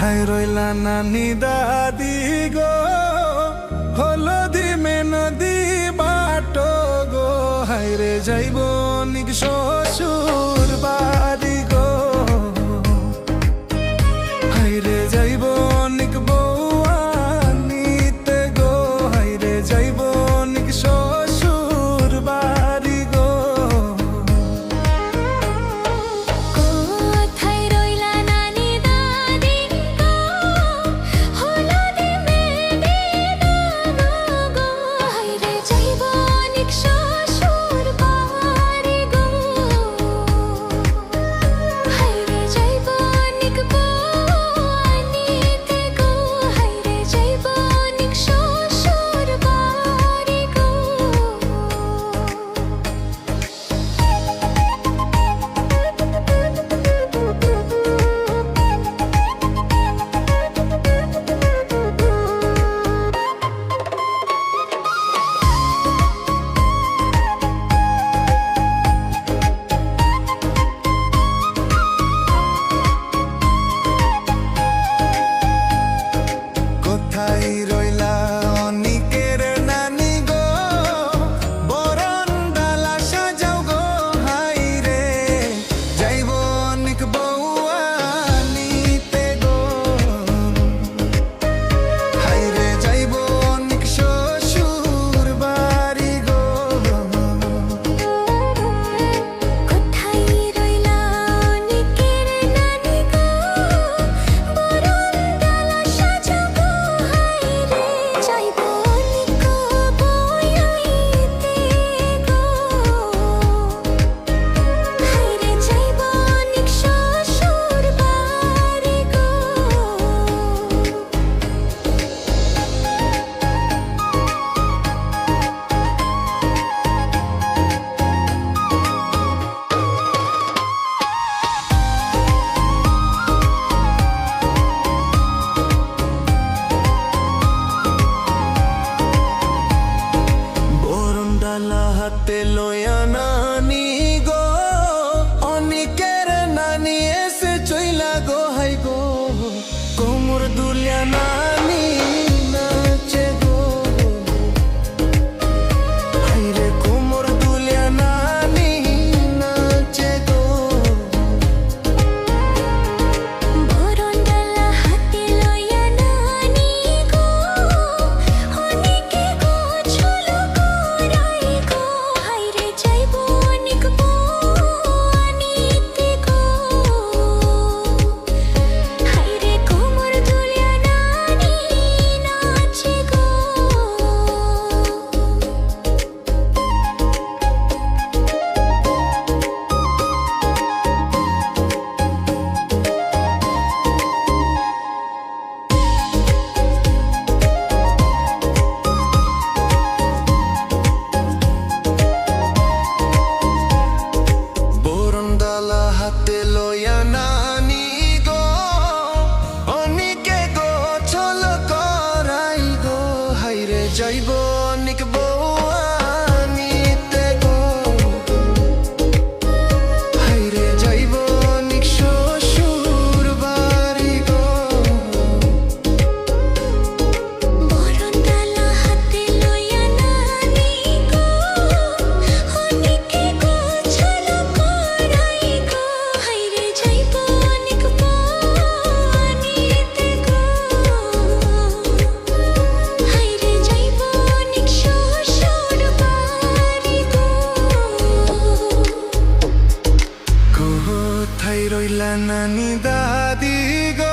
কোথায় রইলা নানি দাদি গো, হলদি মেনদি বাটো গো, হাইরে যাইব নিক শ্বশুর বাড়ি গো, হাইরে যাইব নিক বউয়া নিতে গো, হাইরে যাইব নিক শ্বশুর বাড়ি গো। হাতে লয়া নানি গো, অনিকের নানি এসে চইলা গো, হাই গো কোমর দুলিয়া নানি নাচে গো, হাইরে কোমর দুলিয়া নানি নাচে গো। হাতে লয়া নানি গো, অনিকে গো চল করাই গো, হাইরে যাইব নিক বউয়া নিতে গো, হাইরে যাইব নিক শ্বশুর বাড়ি গো। কোথায় রইলা নানি দাদি গো,